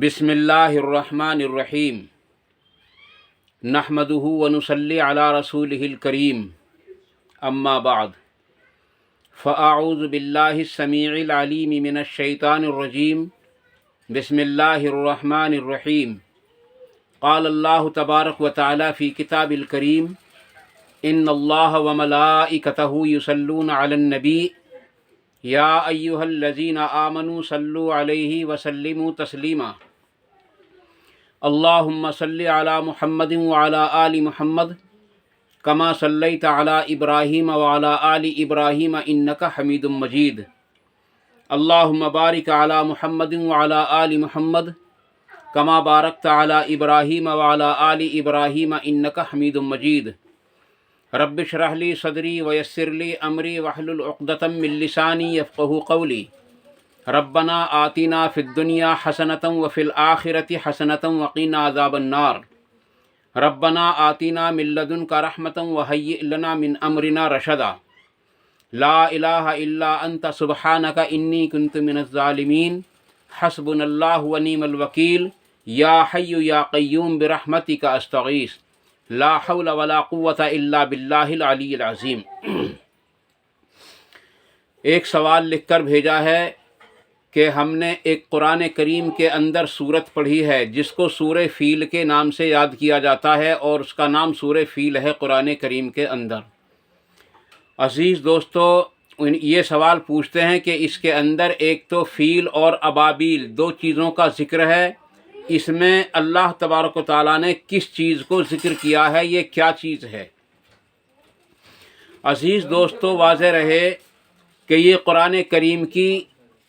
بسم اللہ الرحمن الرحیم نحمدہ ونصلی علی رسولہ الکریم اما بعد فاعوذ باللہ السمیع العلیم من الشیطان الرجیم بسم اللہ الرحمن الرحیم قال اللہ تبارک و تعالی فی کتاب الکریم ان اللہ وملائکتہ یصلون علی النبی یا ایہا الذین آمنوا صلوا علیہ وسلموا تسلیما اللہم صلی علی محمد وعلی آل محمد کما صلیت علی ابراہیم وعلی آل ابراہیم انک حمید مجید اللہم بارک علی محمد وعلی آل محمد کما بارکت علی ابراہیم وعلی آل ابراہیم انک حمید مجید رب اشرح لی صدری ویسر لی امری واحلل عقدۃ من لسانی یفقہوا قولی ربنا آتنا فی الدنیا حسنۃ وفی الآخرۃ حسنۃ وقنا عذاب النار ربنا آتنا من لدنک رحمۃ وہیئ لنا من امرنا رشدا لا الہ الا انت سبحانک انی کنت من الظالمین حسبنا اللہ ونعم الوکیل یا حی یا قیوم برحمتک استغیث لا حول ولا قوة الا باللہ العلی العظیم۔ ایک سوال لکھ کر بھیجا ہے کہ ہم نے ایک قرآن کریم کے اندر سورت پڑھی ہے جس کو سورہ فیل کے نام سے یاد کیا جاتا ہے اور اس کا نام سورہ فیل ہے قرآن کریم کے اندر۔ عزیز دوستو، یہ سوال پوچھتے ہیں کہ اس کے اندر ایک تو فیل اور ابابیل دو چیزوں کا ذکر ہے، اس میں اللہ تبارک و تعالیٰ نے کس چیز کو ذکر کیا ہے، یہ کیا چیز ہے؟ عزیز دوستو، واضح رہے کہ یہ قرآن کریم کی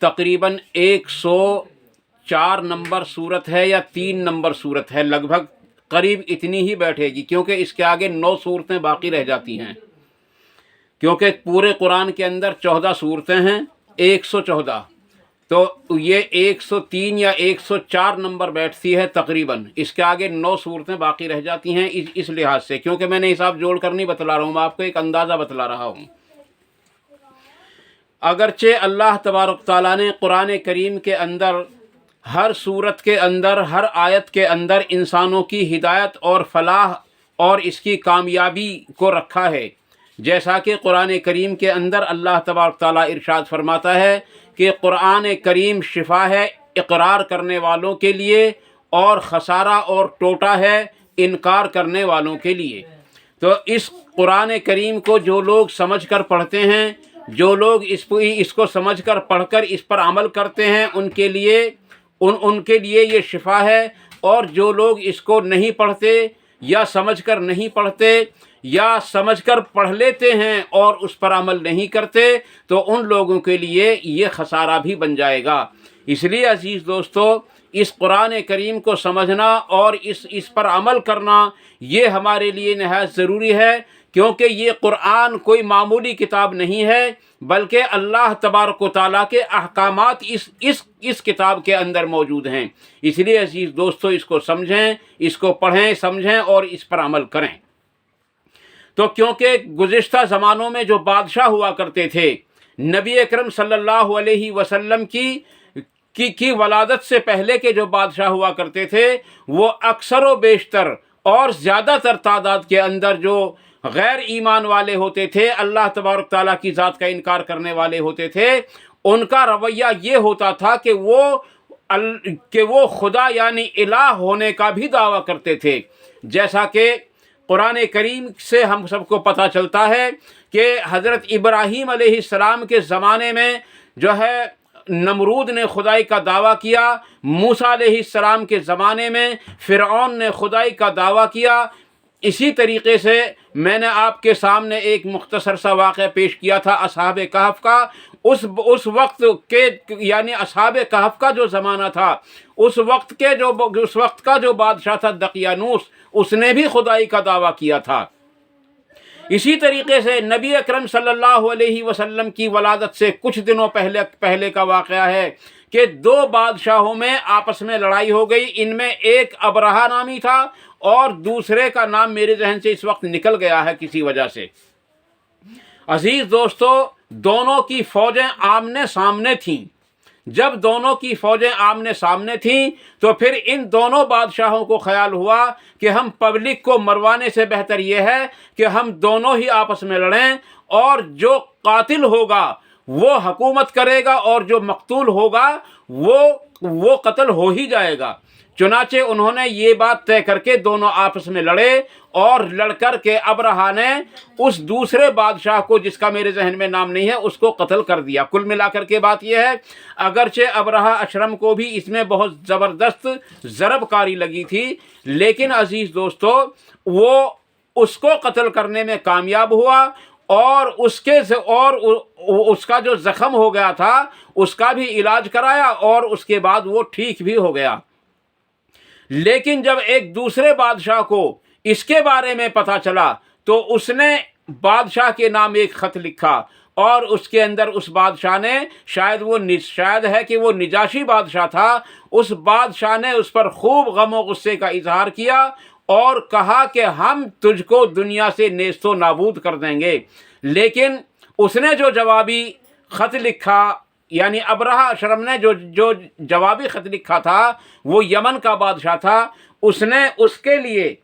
تقریباً 104 نمبر صورت ہے یا 3 نمبر صورت ہے، لگ بھگ قریب اتنی ہی بیٹھے گی، کیونکہ اس کے آگے 9 صورتیں باقی رہ جاتی ہیں، کیونکہ پورے قرآن کے اندر 14 صورتیں ہیں، 114، تو یہ 103 یا 104 نمبر بیٹھتی ہے تقریباً، اس کے آگے 9 صورتیں باقی رہ جاتی ہیں اس لحاظ سے، کیونکہ میں نے حساب جوڑ کر نہیں بتلا رہا ہوں، میں آپ کو ایک اندازہ بتلا رہا ہوں۔ اگرچہ اللہ تبارک تعالیٰ نے قرآن کریم کے اندر ہر صورت کے اندر، ہر آیت کے اندر انسانوں کی ہدایت اور فلاح اور اس کی کامیابی کو رکھا ہے، جیسا کہ قرآن کریم کے اندر اللہ تبارک تعالیٰ ارشاد فرماتا ہے کہ قرآن کریم شفا ہے اقرار کرنے والوں کے لیے اور خسارہ اور ٹوٹا ہے انکار کرنے والوں کے لیے۔ تو اس قرآن کریم کو جو لوگ سمجھ کر پڑھتے ہیں، جو لوگ اس کو سمجھ کر پڑھ کر اس پر عمل کرتے ہیں، ان کے لیے یہ شفا ہے، اور جو لوگ اس کو نہیں پڑھتے یا سمجھ کر نہیں پڑھتے یا سمجھ کر پڑھ لیتے ہیں اور اس پر عمل نہیں کرتے، تو ان لوگوں کے لیے یہ خسارہ بھی بن جائے گا۔ اس لیے عزیز دوستو، اس قرآن کریم کو سمجھنا اور اس پر عمل کرنا یہ ہمارے لیے نہایت ضروری ہے، کیونکہ یہ قرآن کوئی معمولی کتاب نہیں ہے، بلکہ اللہ تبارک و تعالیٰ کے احکامات اس کتاب کے اندر موجود ہیں۔ اس لیے عزیز دوستو، اس کو سمجھیں، اس کو پڑھیں، سمجھیں اور اس پر عمل کریں۔ تو کیونکہ گزشتہ زمانوں میں جو بادشاہ ہوا کرتے تھے، نبی اکرم صلی اللہ علیہ وسلم کی ولادت سے پہلے کے جو بادشاہ ہوا کرتے تھے، وہ اکثر و بیشتر اور زیادہ تر تعداد کے اندر جو غیر ایمان والے ہوتے تھے، اللہ تبارک تعالیٰ کی ذات کا انکار کرنے والے ہوتے تھے، ان کا رویہ یہ ہوتا تھا کہ وہ خدا یعنی الہ ہونے کا بھی دعویٰ کرتے تھے، جیسا کہ قرآن کریم سے ہم سب کو پتہ چلتا ہے کہ حضرت ابراہیم علیہ السلام کے زمانے میں جو ہے نمرود نے خدائی کا دعویٰ کیا، موسیٰ علیہ السلام کے زمانے میں فرعون نے خدائی کا دعویٰ کیا۔ اسی طریقے سے میں نے آپ کے سامنے ایک مختصر سا واقعہ پیش کیا تھا اصحاب کہف کا۔ اس وقت کے یعنی اصحاب کہف کا جو زمانہ تھا، اس وقت کا جو بادشاہ تھا دقیانوس، اس نے بھی خدائی کا دعویٰ کیا تھا۔ اسی طریقے سے نبی اکرم صلی اللہ علیہ وسلم کی ولادت سے کچھ دنوں پہلے کا واقعہ ہے کہ 2 بادشاہوں میں آپس میں لڑائی ہو گئی۔ ان میں ایک ابرہہ نامی تھا اور دوسرے کا نام میرے ذہن سے اس وقت نکل گیا ہے کسی وجہ سے۔ عزیز دوستو، دونوں کی فوجیں آمنے سامنے تھیں، جب دونوں کی فوجیں آمنے سامنے تھیں تو پھر ان دونوں بادشاہوں کو خیال ہوا کہ ہم پبلک کو مروانے سے بہتر یہ ہے کہ ہم دونوں ہی آپس میں لڑیں، اور جو قاتل ہوگا وہ حکومت کرے گا اور جو مقتول ہوگا وہ قتل ہو ہی جائے گا۔ چنانچہ انہوں نے یہ بات طے کر کے دونوں آپس میں لڑے، اور لڑ کر کے ابرہہ نے اس دوسرے بادشاہ کو، جس کا میرے ذہن میں نام نہیں ہے، اس کو قتل کر دیا۔ کل ملا کر کے بات یہ ہے، اگرچہ ابرہہ اشرم کو بھی اس میں بہت زبردست ضرب کاری لگی تھی، لیکن عزیز دوستو وہ اس کو قتل کرنے میں کامیاب ہوا، اور اس کا جو زخم ہو گیا تھا اس کا بھی علاج کرایا، اور اس کے بعد وہ ٹھیک بھی ہو گیا۔ لیکن جب ایک دوسرے بادشاہ کو اس کے بارے میں پتہ چلا تو اس نے بادشاہ کے نام ایک خط لکھا، اور اس کے اندر اس بادشاہ نے، شاید ہے کہ وہ نجاشی بادشاہ تھا، اس بادشاہ نے اس پر خوب غم و غصے کا اظہار کیا اور کہا کہ ہم تجھ کو دنیا سے نیست و نابود کر دیں گے۔ لیکن اس نے جو جوابی خط لکھا، یعنی ابرہہ اشرم نے جو جوابی خط لکھا تھا، وہ یمن کا بادشاہ تھا، اس نے اس کے لیے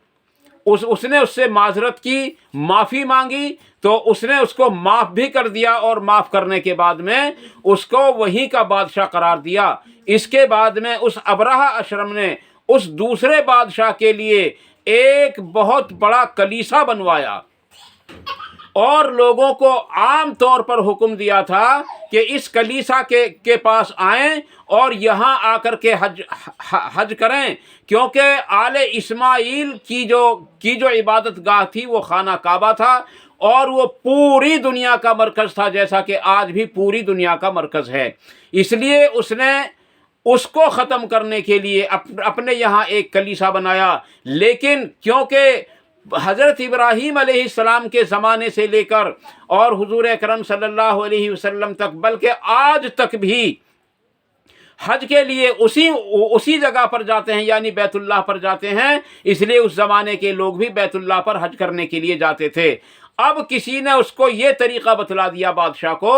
اس نے اس سے معذرت کی، معافی مانگی، تو اس نے اس کو معاف بھی کر دیا، اور معاف کرنے کے بعد میں اس کو وہیں کا بادشاہ قرار دیا۔ اس کے بعد میں اس ابرہہ اشرم نے اس دوسرے بادشاہ کے لیے ایک بہت بڑا کلیسا بنوایا، اور لوگوں کو عام طور پر حکم دیا تھا کہ اس کلیسا کے پاس آئیں اور یہاں آ کر کے حج کریں، کیونکہ آل اسماعیل کی جو عبادت گاہ تھی وہ خانہ کعبہ تھا، اور وہ پوری دنیا کا مرکز تھا، جیسا کہ آج بھی پوری دنیا کا مرکز ہے۔ اس لیے اس نے اس کو ختم کرنے کے لیے اپنے یہاں ایک کلیسا بنایا، لیکن کیونکہ حضرت ابراہیم علیہ السلام کے زمانے سے لے کر اور حضور اکرم صلی اللہ علیہ وسلم تک، بلکہ آج تک بھی حج کے لیے اسی جگہ پر جاتے ہیں، یعنی بیت اللہ پر جاتے ہیں، اس لیے اس زمانے کے لوگ بھی بیت اللہ پر حج کرنے کے لیے جاتے تھے۔ اب کسی نے اس کو یہ طریقہ بتلا دیا بادشاہ کو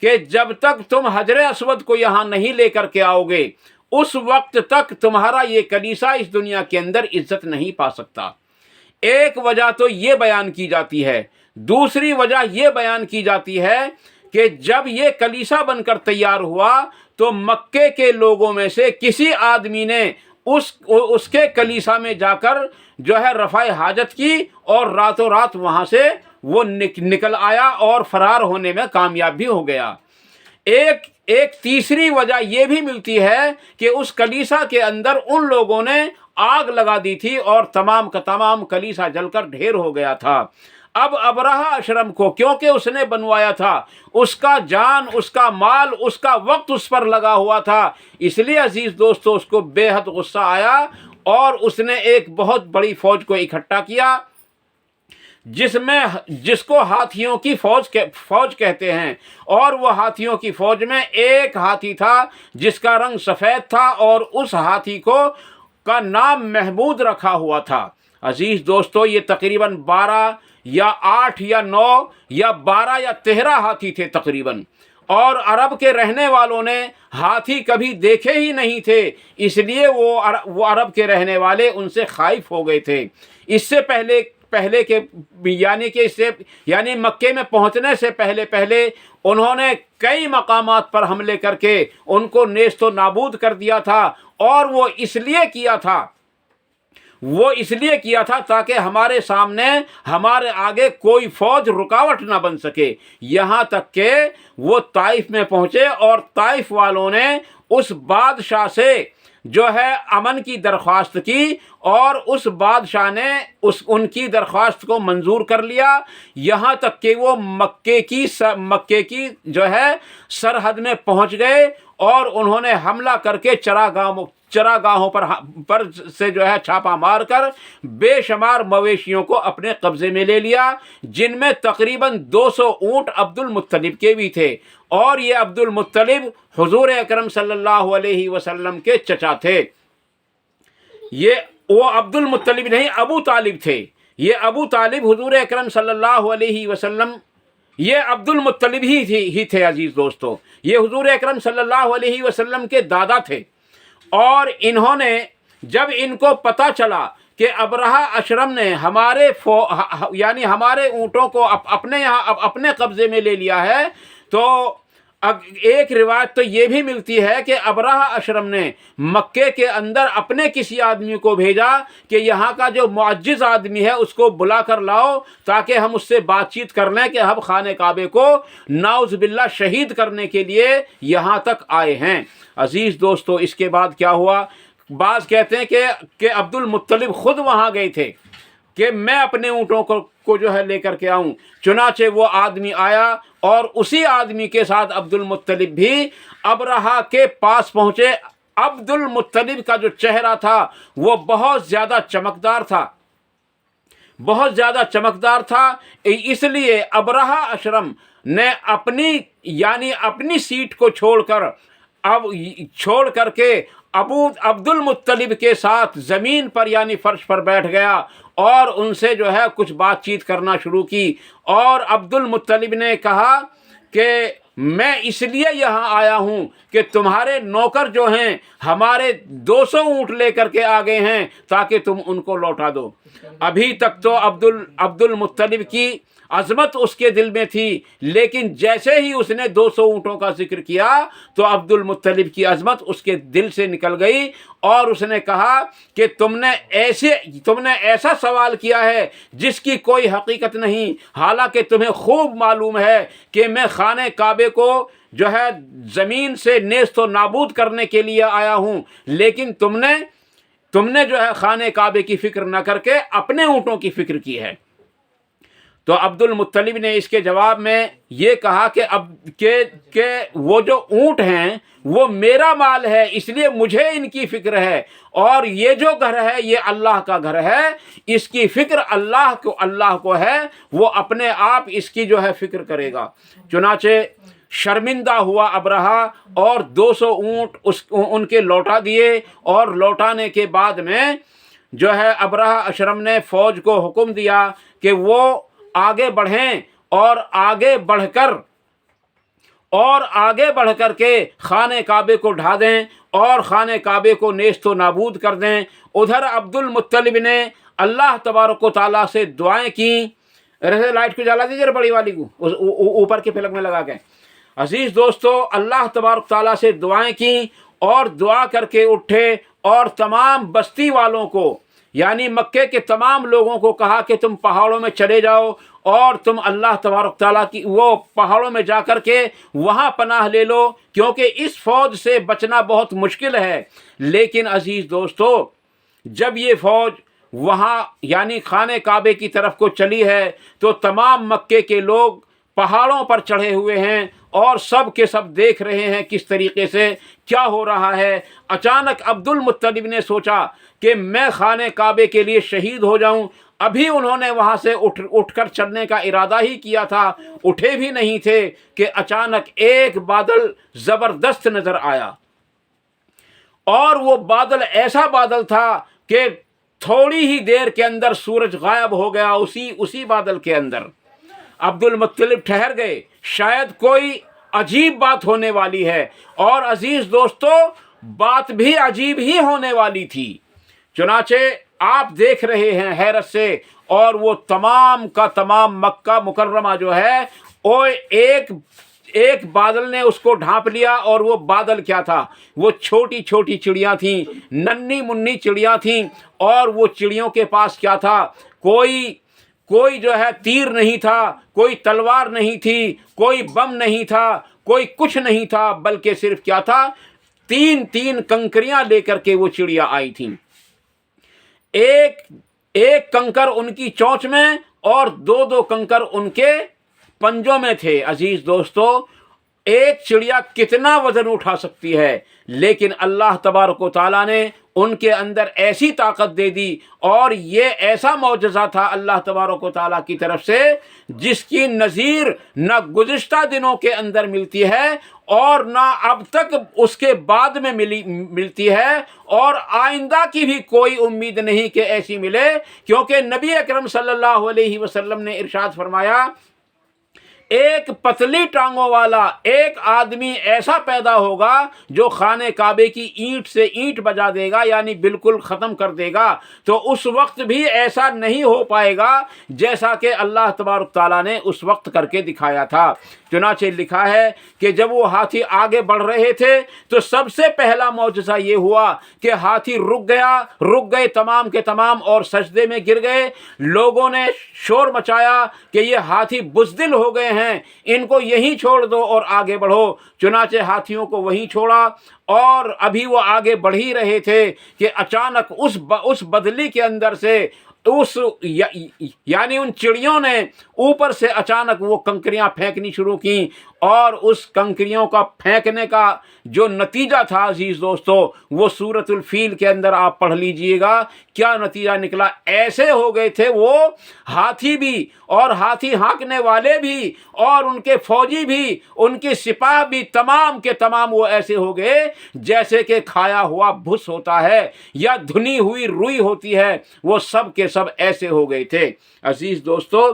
کہ جب تک تم حجر اسود کو یہاں نہیں لے کر کے آؤ گے، اس وقت تک تمہارا یہ کلیسا اس دنیا کے اندر عزت نہیں پا سکتا۔ ایک وجہ تو یہ بیان کی جاتی ہے، دوسری وجہ یہ بیان کی جاتی ہے کہ جب یہ کلیسا بن کر تیار ہوا تو مکے کے لوگوں میں سے کسی آدمی نے اس کے کلیسا میں جا کر جو ہے رفع حاجت کی، اور راتوں رات وہاں سے وہ نکل آیا اور فرار ہونے میں کامیاب بھی ہو گیا۔ ایک تیسری وجہ یہ بھی ملتی ہے کہ اس کلیسا کے اندر ان لوگوں نے آگ لگا دی تھی، اور تمام کا تمام کلیسا جل کر ڈھیر ہو گیا تھا۔ اب ابرہہ اشرم کو، کیونکہ اس نے بنوایا تھا، اس کا جان، اس کا مال، اس کا وقت اس پر لگا ہوا تھا، اس لیے عزیز دوستو اس کو بے حد غصہ آیا، اور اس نے ایک بہت بڑی فوج کو اکٹھا کیا، جس کو ہاتھیوں کی فوج کہتے ہیں، اور وہ ہاتھیوں کی فوج میں ایک ہاتھی تھا جس کا رنگ سفید تھا، اور اس ہاتھی کا نام محمود رکھا ہوا تھا۔ عزیز دوستو یہ تقریباً 12 یا 8 یا 9 یا 12 یا 13 ہاتھی تھے تقریباً، اور عرب کے رہنے والوں نے ہاتھی کبھی دیکھے ہی نہیں تھے، اس لیے وہ عرب کے رہنے والے ان سے خائف ہو گئے تھے۔ اس سے پہلے کے یعنی مکے میں پہنچنے سے پہلے انہوں نے کئی مقامات پر حملے کر کے ان کو نیست و نابود کر دیا تھا، اور وہ اس لیے کیا تھا تاکہ ہمارے سامنے، ہمارے آگے کوئی فوج رکاوٹ نہ بن سکے، یہاں تک کہ وہ طائف میں پہنچے، اور طائف والوں نے اس بادشاہ سے جو ہے امن کی درخواست کی، اور اس بادشاہ نے ان کی درخواست کو منظور کر لیا، یہاں تک کہ وہ مکے کی جو ہے سرحد میں پہنچ گئے، اور انہوں نے حملہ کر کے چراگاہوں پر سے جو ہے چھاپا مار کر بے شمار مویشیوں کو اپنے قبضے میں لے لیا، جن میں تقریباً 200 اونٹ عبد المطلب کے بھی تھے، اور یہ عبد المطلب حضور اکرم صلی اللہ علیہ وسلم کے چچا تھے۔ وہ عبد المطلب نہیں، ابو طالب تھے۔ یہ ابو طالب حضور اکرم صلی اللہ علیہ وسلم یہ عبد المطلب ہی تھے عزیز دوستو، یہ حضور اکرم صلی اللہ علیہ وسلم کے دادا تھے، اور انہوں نے جب ان کو پتہ چلا کہ ابرہہ اشرم نے یعنی ہمارے اونٹوں کو اپنے یہاں اپنے قبضے میں لے لیا ہے، تو ایک روایت تو یہ بھی ملتی ہے کہ ابرہہ اشرم نے مکے کے اندر اپنے کسی آدمی کو بھیجا کہ یہاں کا جو معجز آدمی ہے اس کو بلا کر لاؤ تاکہ ہم اس سے بات چیت کر لیں کہ ہم خانہ کعبے کو نعوذ باللہ شہید کرنے کے لیے یہاں تک آئے ہیں۔ عزیز دوستو، اس کے بعد کیا ہوا؟ بعض کہتے ہیں کہ عبد المطلب خود وہاں گئے تھے کہ میں اپنے اونٹوں کو جو ہے لے کر کے آؤں، چنانچہ وہ آدمی آیا اور اسی آدمی کے ساتھ عبد المطلب بھی ابرہہ کے پاس پہنچے۔ عبد المطلب کا جو چہرہ تھا وہ بہت زیادہ چمکدار تھا، بہت زیادہ چمکدار تھا، اس لیے ابرہہ اشرم نے اپنی سیٹ کو چھوڑ کر کے عبد المطلب کے ساتھ زمین پر یعنی فرش پر بیٹھ گیا اور ان سے جو ہے کچھ بات چیت کرنا شروع کی، اور عبد المطلب نے کہا کہ میں اس لیے یہاں آیا ہوں کہ تمہارے نوکر جو ہیں ہمارے 200 اونٹ لے کر کے آ گئے ہیں تاکہ تم ان کو لوٹا دو۔ ابھی تک تو عبد المطلب کی عظمت اس کے دل میں تھی، لیکن جیسے ہی اس نے 200 اونٹوں کا ذکر کیا تو عبد المطلب کی عظمت اس کے دل سے نکل گئی، اور اس نے کہا کہ تم نے ایسا سوال کیا ہے جس کی کوئی حقیقت نہیں، حالانکہ تمہیں خوب معلوم ہے کہ میں خانہ کعبے کو جو ہے زمین سے نیست و نابود کرنے کے لیے آیا ہوں، لیکن تم نے جو ہے خانہ کعبے کی فکر نہ کر کے اپنے اونٹوں کی فکر کی ہے۔ تو عبد المطلب نے اس کے جواب میں یہ کہا کہ وہ جو اونٹ ہیں وہ میرا مال ہے، اس لیے مجھے ان کی فکر ہے، اور یہ جو گھر ہے یہ اللہ کا گھر ہے، اس کی فکر اللہ کو ہے، وہ اپنے آپ اس کی جو ہے فکر کرے گا۔ چنانچہ شرمندہ ہوا ابرہہ اور 200 اونٹ ان کے لوٹا دیے، اور لوٹانے کے بعد میں جو ہے ابرہہ اشرم نے فوج کو حکم دیا کہ وہ آگے بڑھیں اور آگے بڑھ کر کے خانہ کعبے کو ڈھا دیں اور خانہ کعبے کو نیست و نابود کر دیں۔ ادھر عبد المطلب نے اللہ تبارک و تعالیٰ سے دعائیں کیں۔ لائٹ کو جلا دیجیے بڑی والی کو اوپر کے پلک میں لگا کے۔ عزیز دوستو، اللہ تبارک تعالیٰ سے دعائیں کیں اور دعا کر کے اٹھے، اور تمام بستی والوں کو یعنی مکے کے تمام لوگوں کو کہا کہ تم پہاڑوں میں چلے جاؤ اور تم اللہ تبارک تعالیٰ کی وہ پہاڑوں میں جا کر کے وہاں پناہ لے لو، کیونکہ اس فوج سے بچنا بہت مشکل ہے۔ لیکن عزیز دوستو، جب یہ فوج وہاں یعنی خانہ کعبے کی طرف کو چلی ہے تو تمام مکے کے لوگ پہاڑوں پر چڑھے ہوئے ہیں اور سب کے سب دیکھ رہے ہیں کس طریقے سے کیا ہو رہا ہے۔ اچانک عبد المطلب نے سوچا کہ میں خانہ کعبے کے لیے شہید ہو جاؤں۔ ابھی انہوں نے وہاں سے اٹھ کر چلنے کا ارادہ ہی کیا تھا، اٹھے بھی نہیں تھے کہ اچانک ایک بادل زبردست نظر آیا، اور وہ بادل ایسا بادل تھا کہ تھوڑی ہی دیر کے اندر سورج غائب ہو گیا اسی بادل کے اندر۔ عبد المطلب ٹھہر گئے، شاید کوئی عجیب بات ہونے والی ہے، اور عزیز دوستو بات بھی عجیب ہی ہونے والی تھی۔ چنانچہ آپ دیکھ رہے ہیں حیرت سے، اور وہ تمام کا تمام مکہ مکرمہ جو ہے وہ ایک بادل نے اس کو ڈھانپ لیا۔ اور وہ بادل کیا تھا؟ وہ چھوٹی چھوٹی چڑیاں تھیں، ننھی منھی چڑیاں تھیں، اور وہ چڑیوں کے پاس کیا تھا؟ کوئی جو ہے تیر نہیں تھا، کوئی تلوار نہیں تھی، کوئی بم نہیں تھا، کوئی کچھ نہیں تھا، بلکہ صرف کیا تھا؟ 3 کنکریاں لے کر کے وہ چڑیا آئی تھیں۔ ایک کنکر ان کی چونچ میں اور 2 کنکر ان کے پنجوں میں تھے۔ عزیز دوستو، ایک چڑیا کتنا وزن اٹھا سکتی ہے، لیکن اللہ تبارک و تعالیٰ نے ان کے اندر ایسی طاقت دے دی، اور یہ ایسا معجزہ تھا اللہ تبارک و تعالیٰ کی طرف سے جس کی نظیر نہ گزشتہ دنوں کے اندر ملتی ہے اور نہ اب تک اس کے بعد میں ملتی ہے، اور آئندہ کی بھی کوئی امید نہیں کہ ایسی ملے، کیونکہ نبی اکرم صلی اللہ علیہ وسلم نے ارشاد فرمایا ایک پتلی ٹانگوں والا ایک آدمی ایسا پیدا ہوگا جو خانہ کعبے کی اینٹ سے اینٹ بجا دے گا، یعنی بالکل ختم کر دے گا، تو اس وقت بھی ایسا نہیں ہو پائے گا جیسا کہ اللہ تبارک تعالیٰ نے اس وقت کر کے دکھایا تھا۔ چنانچہ لکھا ہے کہ جب وہ ہاتھی آگے بڑھ رہے تھے تو سب سے پہلا معجزہ یہ ہوا کہ ہاتھی رک گئے تمام کے تمام اور سجدے میں گر گئے۔ لوگوں نے شور مچایا کہ یہ ہاتھی بزدل ہو گئے ہیں، ان کو یہیں چھوڑ دو اور آگے بڑھو۔ چنانچہ ہاتھیوں کو وہیں چھوڑا، اور ابھی وہ آگے بڑھ ہی رہے تھے کہ اچانک اس بدلی کے اندر سے یعنی ان چڑیوں نے اوپر سے اچانک وہ کنکریاں پھینکنی شروع کیں، اور اس کنکریوں کا پھینکنے کا جو نتیجہ تھا عزیز دوستو، وہ سورۃ الفیل کے اندر آپ پڑھ لیجئے گا کیا نتیجہ نکلا۔ ایسے ہو گئے تھے وہ ہاتھی بھی اور ہاتھی ہانکنے والے بھی اور ان کے فوجی بھی، ان کے سپاہ بھی، تمام کے تمام وہ ایسے ہو گئے جیسے کہ کھایا ہوا بھس ہوتا ہے یا دھنی ہوئی روئی ہوتی ہے، وہ سب کے سب ایسے ہو گئے تھے۔ عزیز دوستو،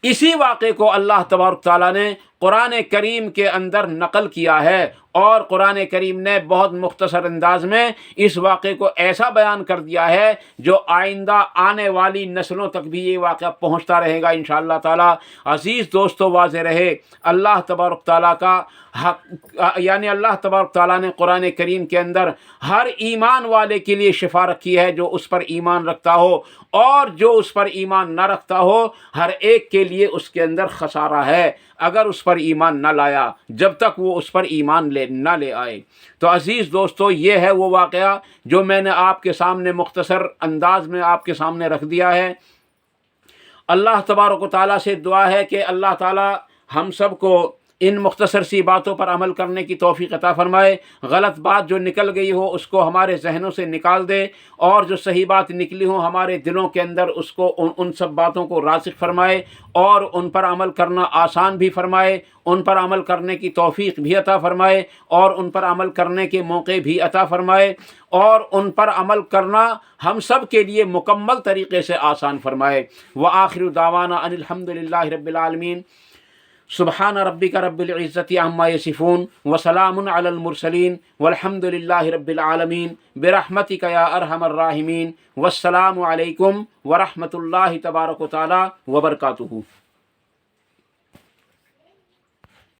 اسی واقعے کو اللہ تبارک تعالیٰ نے قرآن کریم کے اندر نقل کیا ہے، اور قرآن کریم نے بہت مختصر انداز میں اس واقعے کو ایسا بیان کر دیا ہے جو آئندہ آنے والی نسلوں تک بھی یہ واقعہ پہنچتا رہے گا انشاءاللہ تعالیٰ۔ عزیز دوستو، واضح رہے اللہ تبارک تعالیٰ کا حق، یعنی اللہ تبارک تعالیٰ نے قرآن کریم کے اندر ہر ایمان والے کے لیے شفا رکھی ہے جو اس پر ایمان رکھتا ہو، اور جو اس پر ایمان نہ رکھتا ہو ہر ایک کے لیے اس کے اندر خسارہ ہے اگر اس پر ایمان نہ لایا، جب تک وہ اس پر ایمان نہ لے آئے۔ تو عزیز دوستو، یہ ہے وہ واقعہ جو میں نے آپ کے سامنے مختصر انداز میں آپ کے سامنے رکھ دیا ہے۔ اللہ تبارک و تعالیٰ سے دعا ہے کہ اللہ تعالیٰ ہم سب کو ان مختصر سی باتوں پر عمل کرنے کی توفیق عطا فرمائے۔ غلط بات جو نکل گئی ہو اس کو ہمارے ذہنوں سے نکال دے، اور جو صحیح بات نکلی ہو ہمارے دلوں کے اندر اس کو ان سب باتوں کو راسخ فرمائے، اور ان پر عمل کرنا آسان بھی فرمائے، ان پر عمل کرنے کی توفیق بھی عطا فرمائے، اور ان پر عمل کرنے کے موقع بھی عطا فرمائے، اور ان پر عمل کرنا ہم سب کے لیے مکمل طریقے سے آسان فرمائے۔ وآخر دعوانا ان الحمد للہ رب العالمین۔ سبحان ربک رب العزت عما یصفون وسلام علی المرسلین والحمد للہ رب العالمین برحمتک یا ارحم الراحمین، والسلام علیکم ورحمۃ اللہ تبارک و تعالی وبرکاتہ۔